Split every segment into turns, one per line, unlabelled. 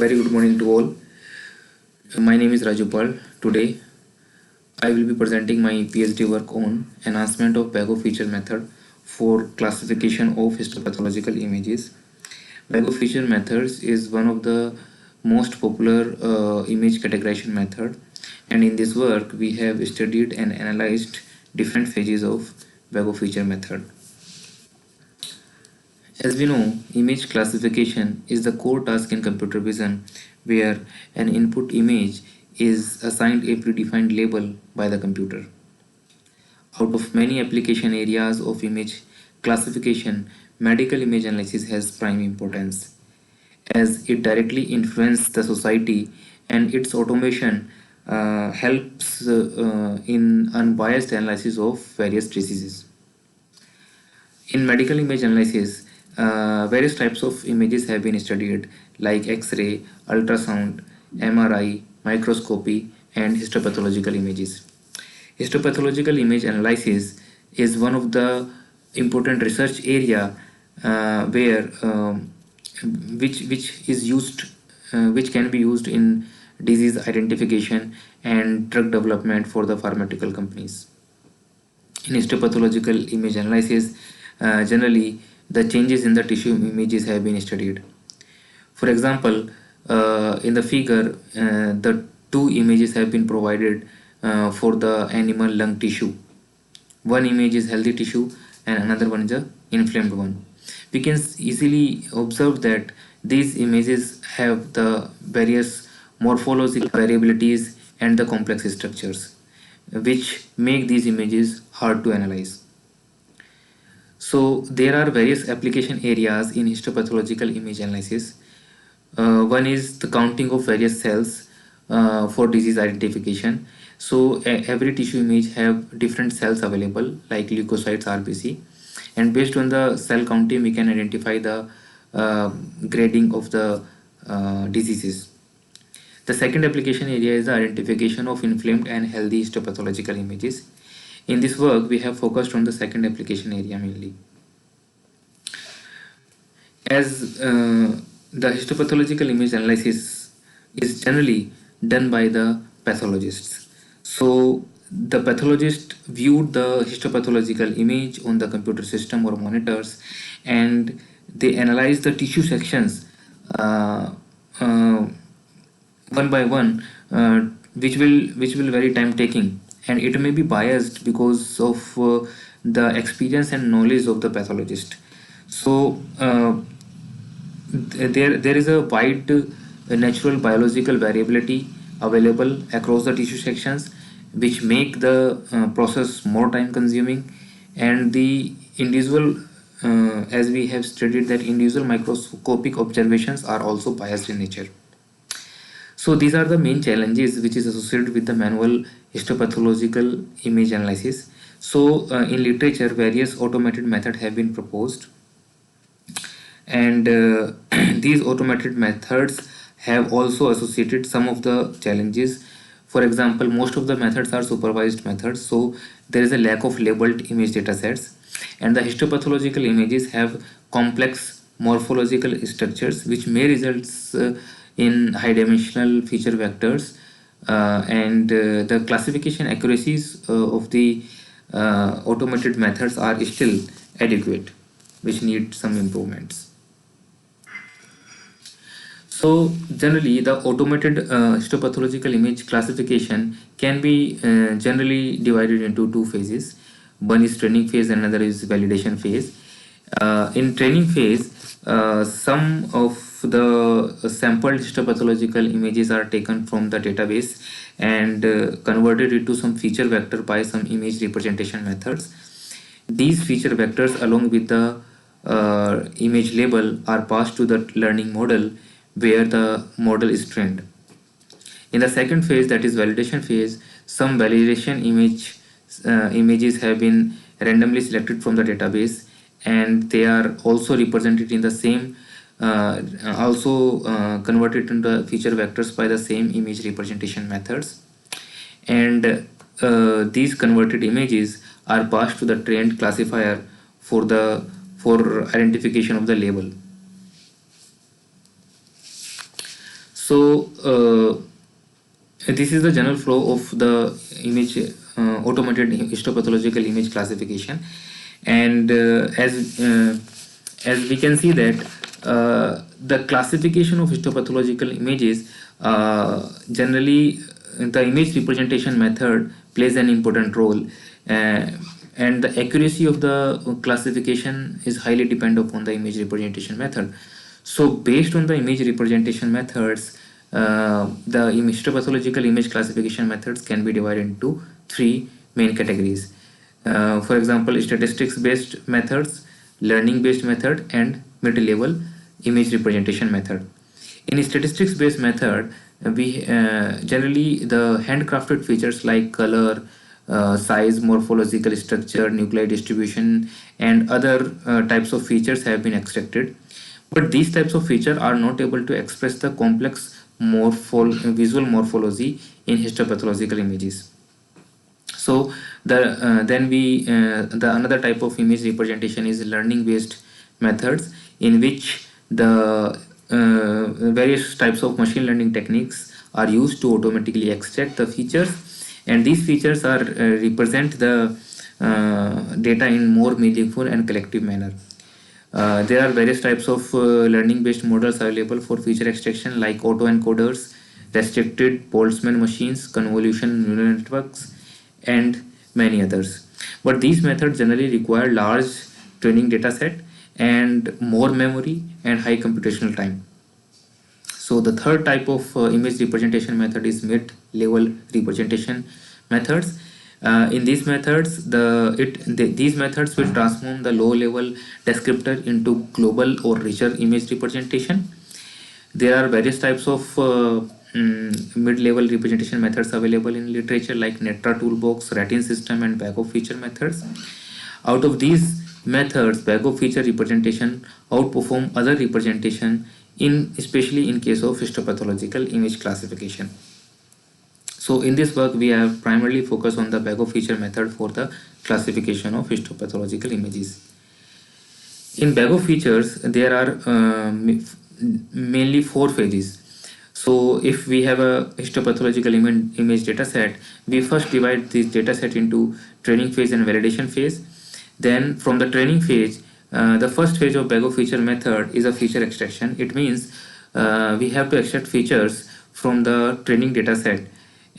Very good morning to all. My name is Rajupal. Today, I will be presenting my PhD work on enhancement of Bago feature method for classification of histopathological images. Bago feature methods is one of the most popular image categorization method, and in this work, we have studied and analyzed different phases of Bago feature method. As we know, image classification is the core task in computer vision where an input image is assigned a predefined label by the computer. Out of many application areas of image classification, medical image analysis has prime importance as it directly influences the society, and its automation helps in unbiased analysis of various diseases. In medical image analysis, various types of images have been studied like X-ray, ultrasound, MRI, microscopy, and histopathological images. Histopathological image analysis is one of the important research area where which is used which can be used in disease identification and drug development for the pharmaceutical companies. In histopathological image analysis, generally the changes in the tissue images have been studied. For example, in the figure, the two images have been provided for the animal lung tissue. One image is healthy tissue and another one is a inflamed one. We can easily observe that these images have the various morphological variabilities and the complex structures, which make these images hard to analyze. So there are various application areas in histopathological image analysis. One is the counting of various cells for disease identification. So every tissue image have different cells available like leukocytes, RBC, and based on the cell counting we can identify the grading of the diseases. The second application area is the identification of inflamed and healthy histopathological images. In this work, we have focused on the second application area mainly. As the histopathological image analysis is generally done by the pathologists. So the pathologist viewed the histopathological image on the computer system or monitors, and they analyze the tissue sections uh, uh, one by one, which will very time taking, and it may be biased because of the experience and knowledge of the pathologist. So there is a wide natural biological variability available across the tissue sections, which make the process more time consuming, and the individual as we have studied that individual microscopic observations are also biased in nature. So these are the main challenges which is associated with the manual histopathological image analysis. So in literature, various automated methods have been proposed, and these automated methods have also associated some of the challenges. For example, most of the methods are supervised methods, so there is a lack of labeled image data sets, and the histopathological images have complex morphological structures which may result in high dimensional feature vectors, and the classification accuracies of the automated methods are still adequate, which need some improvements. So generally, the automated histopathological image classification can be generally divided into two phases. One is training phase and another is validation phase. In training phase, some of the sampled histopathological images are taken from the database and converted into some feature vector by some image representation methods. These feature vectors along with the image label are passed to the learning model where the model is trained. In the second phase, that is validation phase, some validation images have been randomly selected from the database, and they are also represented in the same also converted into feature vectors by the same image representation methods, and these converted images are passed to the trained classifier for identification of the label. So this is the general flow of the image automated histopathological image classification, and as we can see that the classification of histopathological images, generally the image representation method plays an important role, and the accuracy of the classification is highly dependent upon the image representation method. So based on the image representation methods, the histopathological image classification methods can be divided into three main categories. For example, statistics based methods, learning based method, and mid-level image representation method. In statistics based method, we generally the handcrafted features like color, size, morphological structure, nuclei distribution, and other types of features have been extracted. But these types of features are not able to express the complex visual morphology in histopathological images. So the another type of image representation is learning based methods, in which the various types of machine learning techniques are used to automatically extract the features, and these features are represent the data in more meaningful and collective manner. There are various types of learning based models available for feature extraction, like autoencoders, restricted Boltzmann machines, convolution neural networks, and many others. But these methods generally require large training data set and more memory and high computational time. So the third type of image representation method is mid-level representation methods. In these methods, these methods will transform the low-level descriptor into global or richer image representation. There are various types of mid-level representation methods available in literature, like Netra toolbox, Ratin system, and bag of feature methods. Out of these methods, bag of feature representation outperform other representation, especially in case of histopathological image classification. So in this work, we have primarily focused on the bag of feature method for the classification of histopathological images. In bag of features, there are mainly four phases. So if we have a histopathological image data set, we first divide this data set into training phase and validation phase. Then from the training phase, the first phase of bag of feature method is a feature extraction. It means we have to extract features from the training data set,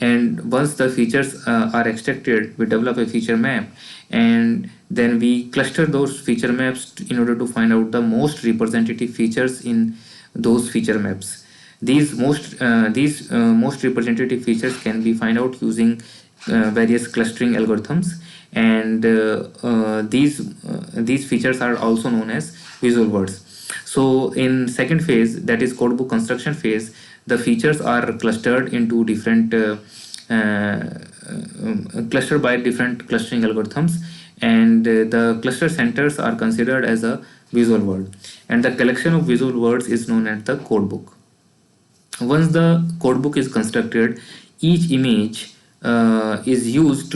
and once the features are extracted, we develop a feature map, and then we cluster those feature maps in order to find out the most representative features in those feature maps. These most representative features can be found out using various clustering algorithms, and these features are also known as visual words. So in second phase, that is codebook construction phase, the features are clustered into different clustered by different clustering algorithms, and the cluster centers are considered as a visual word, and the collection of visual words is known as the codebook. Once the codebook is constructed, each image is used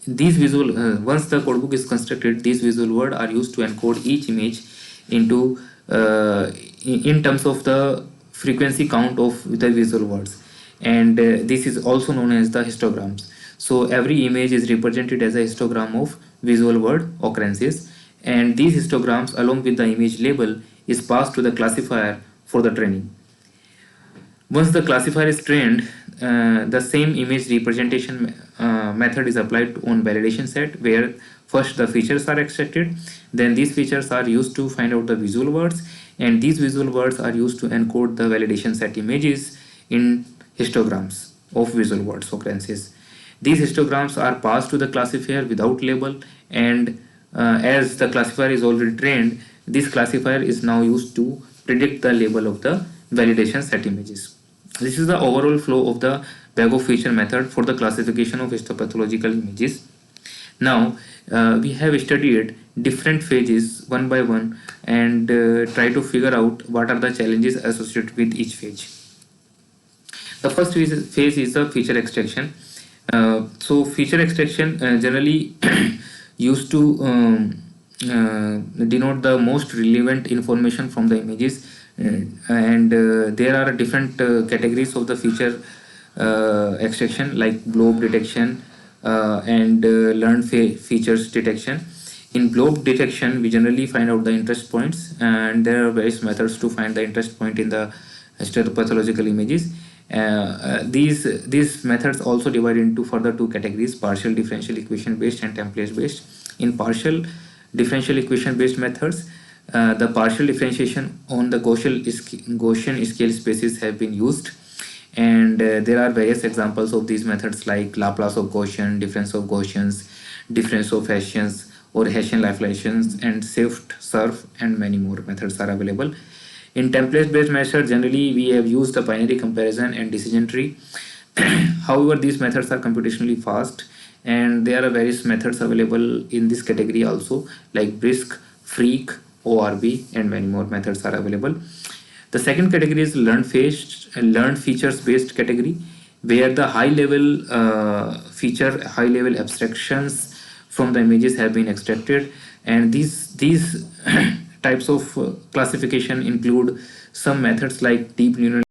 these visual once the codebook is constructed, these visual words are used to encode each image into in terms of the frequency count of the visual words, and this is also known as the histograms. So every image is represented as a histogram of visual word occurrences, and these histograms along with the image label is passed to the classifier for the training. Once the classifier is trained, the same image representation method is applied on validation set, where first the features are extracted, then these features are used to find out the visual words, and these visual words are used to encode the validation set images in histograms of visual words occurrences. These histograms are passed to the classifier without label, and as the classifier is already trained, this classifier is now used to predict the label of the validation set images. This is the overall flow of the bag of feature method for the classification of histopathological images. Now we have studied different phases one by one, and try to figure out what are the challenges associated with each phase. The first phase is the feature extraction. So feature extraction generally used to denote the most relevant information from the images And there are different categories of the feature extraction, like blob detection and learned features detection. In blob detection, we generally find out the interest points, and there are various methods to find the interest point in the histopathological images. These methods also divide into further two categories: partial differential equation based and template based. In partial differential equation based methods, the partial differentiation on the Gaussian scale spaces have been used, and there are various examples of these methods like Laplace of Gaussian, difference of Gaussians, difference of Hessians or Hessian Laplacians, and Swift, Surf, and many more methods are available. In template-based method, generally we have used a binary comparison and decision tree. However, these methods are computationally fast, and there are various methods available in this category also, like BRISC, Freak, ORB, and many more methods are available. The second category is learned features based category, where the high level high level abstractions from the images have been extracted, and these types of classification include some methods like deep neural